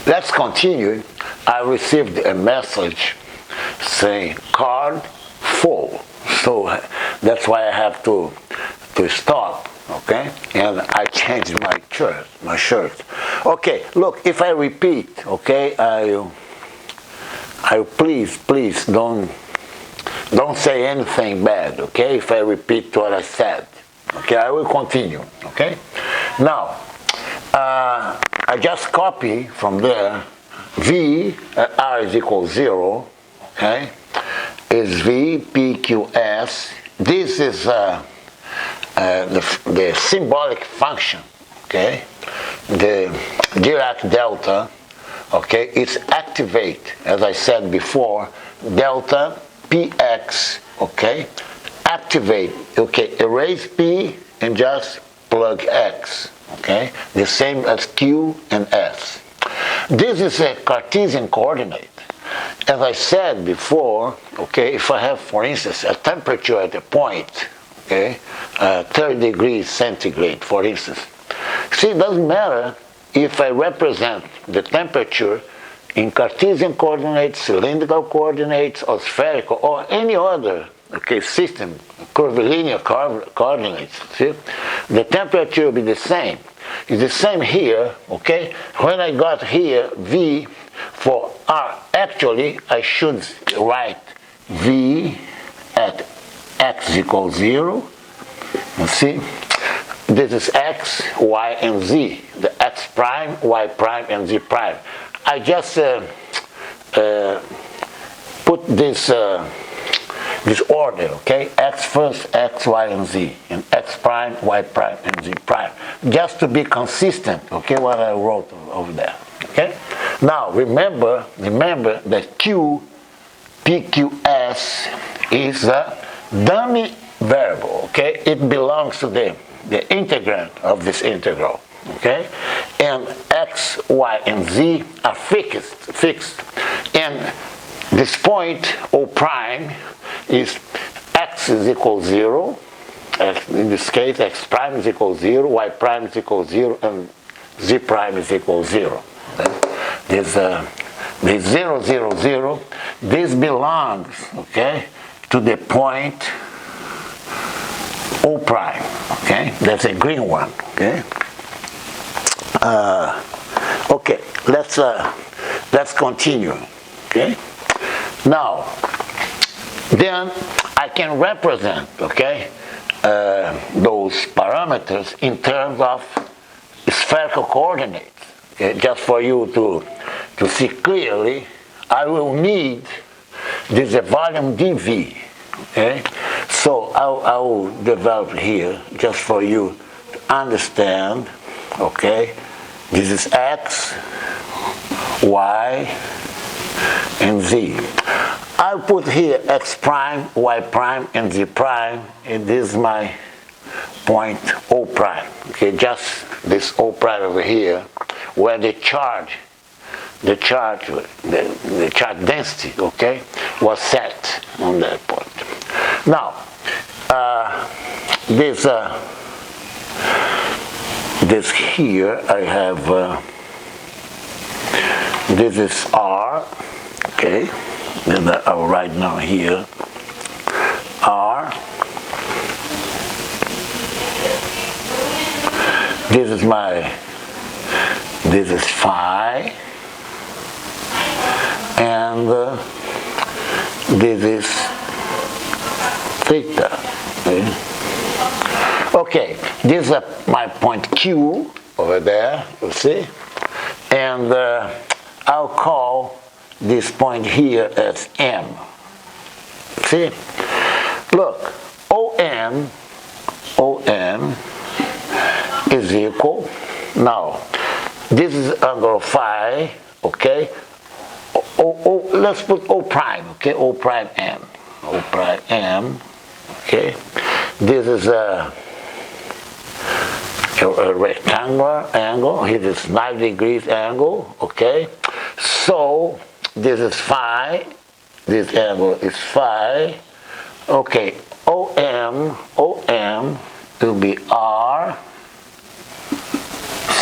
let's continue. I received a message saying card full, so that's why I have to stop. Okay, and I changed my shirt. Okay, look, if I repeat, okay, I please don't say anything bad. Okay, if I repeat what I said. Okay, I will continue. Okay, now I just copy from there. V R is equal 0. Okay, is V P Q S. This is the symbolic function, okay, the Dirac delta, okay, it's activate, as I said before, delta px, okay, activate, okay, erase p and just plug x, okay, the same as q and s. This is a Cartesian coordinate. As I said before, okay, if I have, for instance, a temperature at a point, okay, 30 degrees centigrade, for instance. See, it doesn't matter if I represent the temperature in Cartesian coordinates, cylindrical coordinates, or spherical, or any other, okay, system, curvilinear coordinates. See, the temperature will be the same. It's the same here, okay. When I got here V for R, actually I should write V at x equals 0. You see, this is x, y, and z. The x prime, y prime, and z prime. I just put this order, okay? X first, x, y, and z, and x prime, y prime, and z prime, just to be consistent. Okay, what I wrote over there. Okay. Now remember that Q, PQS is a dummy variable, okay? It belongs to the integrand of this integral, okay? And x, y, and z are fixed. And this point, O prime, is x is equal 0. In this case, x prime is equal 0, y prime is equal 0, and z prime is equal 0. This 0, 0, 0, this belongs, okay, to the point O prime, okay? That's a green one, okay? Okay, let's continue, okay? Now, then I can represent, okay, those parameters in terms of spherical coordinates. Okay? Just for you to see clearly, I will need this volume dV. Okay, so I will develop here just for you to understand. Okay, this is x, y, and z. I'll put here x prime, y prime, and z prime, and this is my point O prime. Okay, just this O prime over here, where the charge density, okay, was set on that point. Now, this here I have. This is R, okay, and I'll write now here R. This is phi, and this is theta. Okay, this is my point Q over there, you see, and I'll call this point here as M. See, look, OM is equal. Now, this is angle phi, okay. Let's put O prime, okay, O prime M. O prime M, okay. This is a rectangular angle. Here is 90 degrees angle, okay. So this is phi. This angle is phi. Okay, OM will be R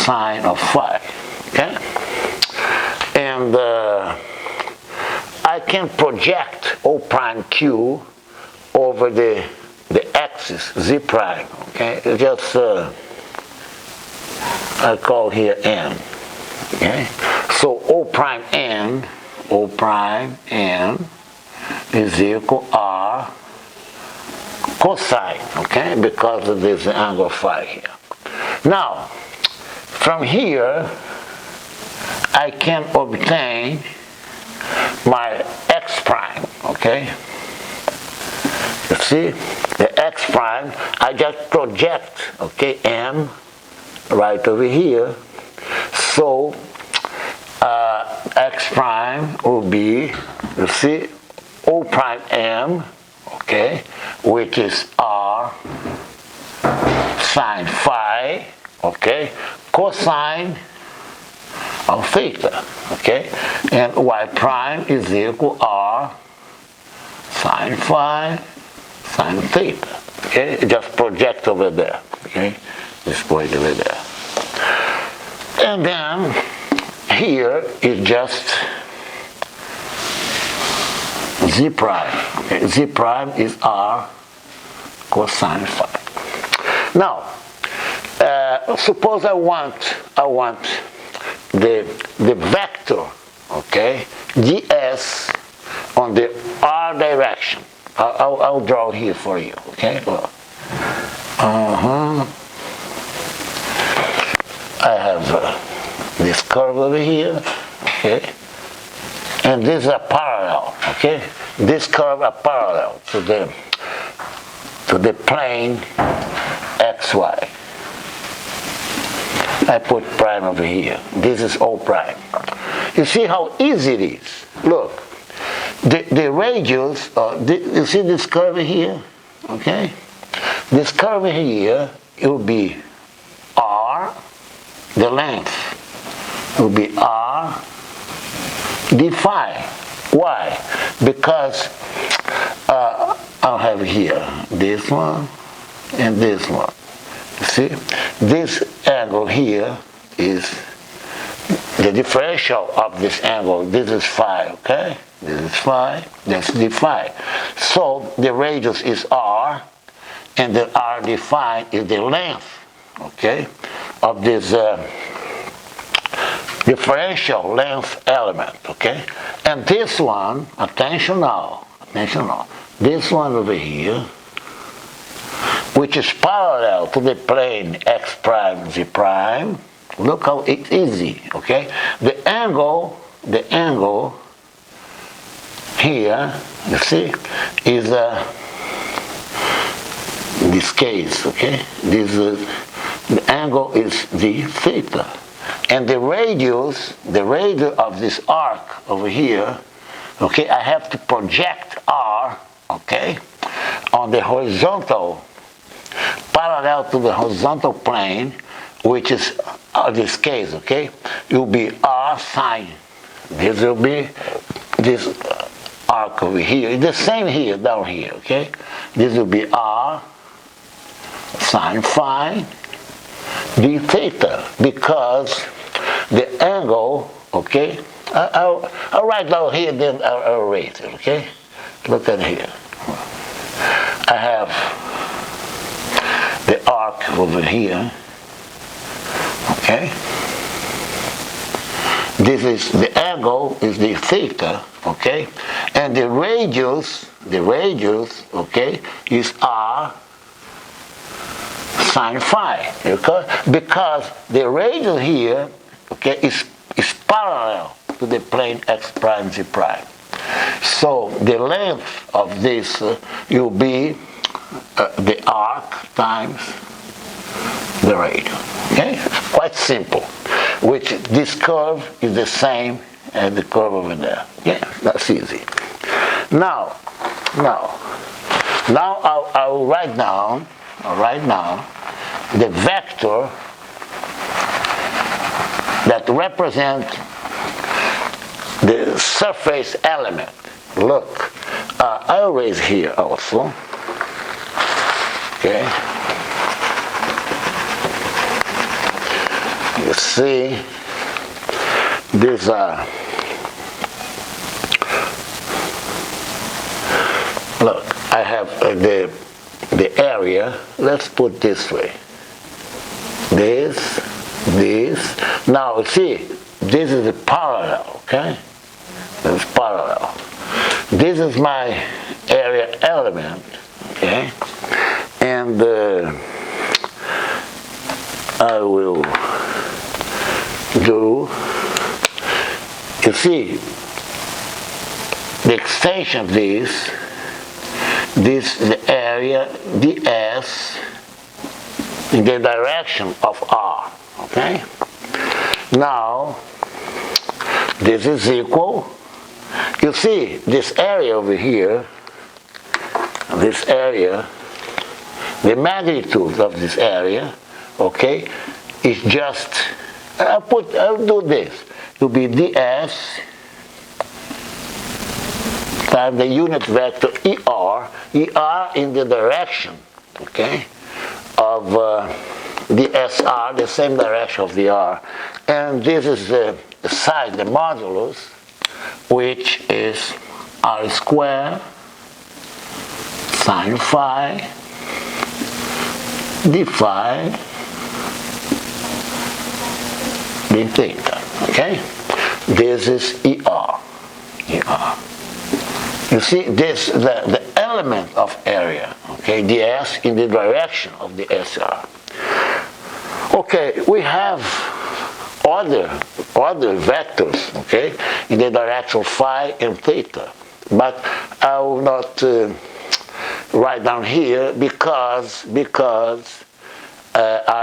sine of phi. Okay. and I can project O prime Q over the axis Z prime. Okay, just I call here N. Okay, so O prime N is equal R cosine. Okay, because of this angle phi here. Now, from here, I can obtain my x prime, okay? You see, the x prime, I just project, okay, M right over here. So, x prime will be, you see, O prime M, okay, which is R sine phi, okay, cosine of theta, okay, and y prime is equal R sine phi sine theta, okay, just project over there, okay, this point over there, and then here is just Z prime, okay, Z prime is R cosine phi. Now, suppose I want the vector, okay, ds on the r direction. I'll draw here for you, okay. I have this curve over here, okay, and these are parallel, okay. This curve are parallel to the plane xy. I put prime over here. This is O prime. You see how easy it is? Look, the radius, you see this curve here? Okay? This curve here, it will be R, the length will be R d phi. Why? Because I'll have here this one and this one. See, this angle here is the differential of this angle. This is phi, okay? This is phi, that's d phi. So the radius is R, and the R d phi is the length, okay, of this differential length element, okay? And this one, attention now, this one over here, which is parallel to the plane x prime, z prime. Look how it's easy, okay? The angle here, you see, is this case, okay? The angle is the theta. And the radius of this arc over here, okay, I have to project R, okay, on the horizontal, parallel to the horizontal plane, which is this case, okay, it will be R sine. This will be this arc over here. It's the same here, down here, okay. This will be R sine phi d theta, because the angle, okay, I'll write down here, then I'll erase it, okay. Look at here. I have the arc over here, okay. This is the angle is the theta, okay, and the radius, okay, is R sine phi, okay? Because the radius here, okay, is parallel to the plane x prime z prime. So the length of this will be the arc times the radius. Okay, quite simple. Which this curve is the same as the curve over there. Yeah, that's easy. Now I'll write down the vector that represents the surface element. Look, I'll raise here also. Okay. You see, these are look, I have the area. Let's put this way. This. Now see, this is a parallel, okay? It's parallel. This is my area element, okay? And I will do, you see, the extension of this the area ds in the direction of r, okay? Now, this is equal, you see, this area over here, this area, the magnitude of this area, okay, is just, I'll do this, it will be ds times the unit vector er in the direction, okay, of the SR, the same direction of the R. And this is the side, the modulus, which is R squared sine phi d phi d theta, okay? This is ER. You see, this the element of area, okay, ds in the direction of the SR. Okay, we have other vectors, okay, in the direction of phi and theta, but I will not write down here because I